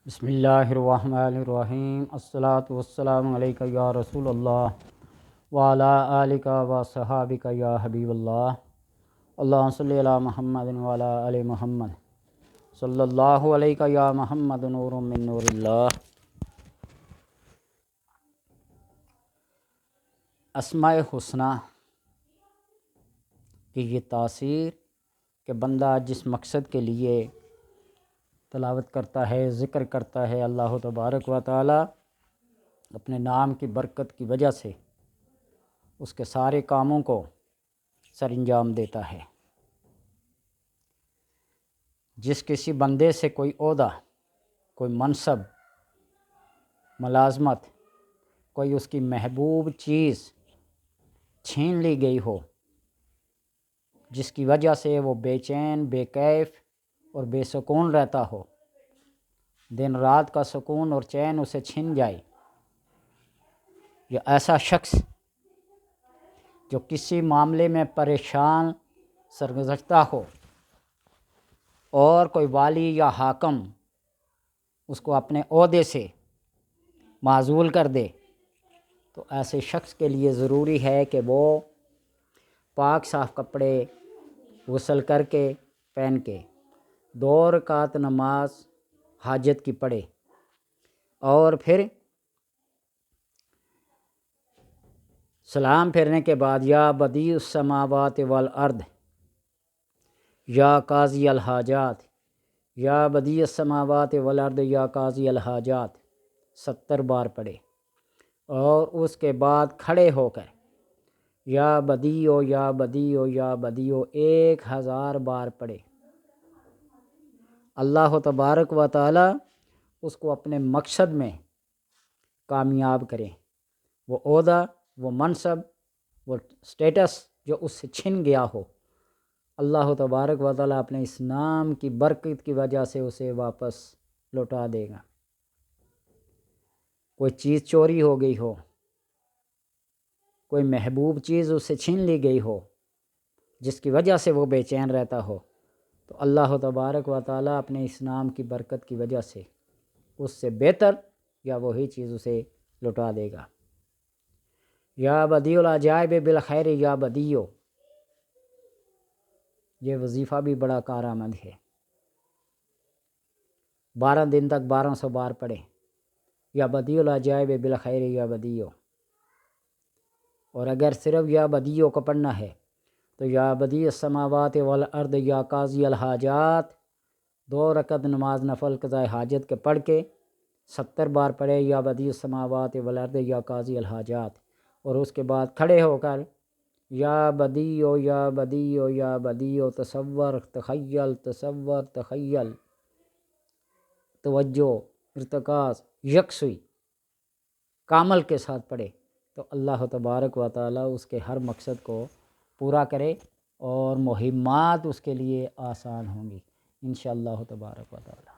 بسم اللہ الرحمن الرحیم الصلاۃ والسلام علیک یا رسول اللہ وعلی آلک و صحابک یا حبیب اللہ اللہم صلی علی محمد وعلی آل محمد صلی اللہ علیہ یا محمد نور من نور اللہ۔ اسماء حسنہ کی یہ تاثیر کہ بندہ جس مقصد کے لیے تلاوت کرتا ہے، ذکر کرتا ہے، اللہ تبارک و تعالی اپنے نام کی برکت کی وجہ سے اس کے سارے کاموں کو سر انجام دیتا ہے۔ جس کسی بندے سے کوئی عہدہ، کوئی منصب، ملازمت، کوئی اس کی محبوب چیز چھین لی گئی ہو، جس کی وجہ سے وہ بے چین، بے کیف اور بے سکون رہتا ہو، دن رات کا سکون اور چین اسے چھن جائے، یا ایسا شخص جو کسی معاملے میں پریشان سرگزشتہ ہو اور کوئی والی یا حاکم اس کو اپنے عہدے سے معزول کر دے، تو ایسے شخص کے لیے ضروری ہے کہ وہ پاک صاف کپڑے غسل کر کے پہن کے 2 رکعت نماز حاجت کی پڑھے، اور پھر سلام پھیرنے کے بعد یا بدیع السماوات والارض، یا قاضی الحاجات، یا بدیع السماوات والارض، یا قاضی الحاجات 70 بار پڑھے، اور اس کے بعد کھڑے ہو کر یا بدیع یا بدیع یا بدیع 1000 بار پڑھے۔ اللہ تبارک و تعالی اس کو اپنے مقصد میں کامیاب کرے، وہ عہدہ، وہ منصب، وہ سٹیٹس جو اس سے چھن گیا ہو، اللہ تبارک و تعالی اپنے اس نام کی برکت کی وجہ سے اسے واپس لوٹا دے گا۔ کوئی چیز چوری ہو گئی ہو، کوئی محبوب چیز اس سے چھین لی گئی ہو جس کی وجہ سے وہ بے چین رہتا ہو، تو اللہ تبارک و تعالی اپنے اس نام کی برکت کی وجہ سے اس سے بہتر یا وہی چیز اسے لوٹا دے گا۔ یا بدیع العجائب بالخیر یا بدیع، یہ وظیفہ بھی بڑا کارآمد ہے، 12 دن تک 1200 بار پڑھے، یا بدیع العجائب بالخیر یا بدیع۔ اور اگر صرف یا بدیع کو پڑھنا ہے تو یا بدیع السماوات والارض یا قاضی الحاجات 2 رکعت نماز نفل قضائے حاجت کے پڑھ کے 70 بار پڑھے، یا بدیع السماوات والارض یا قاضی الحاجات، اور اس کے بعد کھڑے ہو کر یا بدیع یا بدیع یا بدیع، تصور، تخیل، تصور، تخیل، توجہ، ارتکاز، یکسوئی کامل کے ساتھ پڑھے، تو اللہ تبارک و تعالی اس کے ہر مقصد کو پورا کرے اور مہمات اس کے لیے آسان ہوں گی انشاءاللہ تبارک و تعالی۔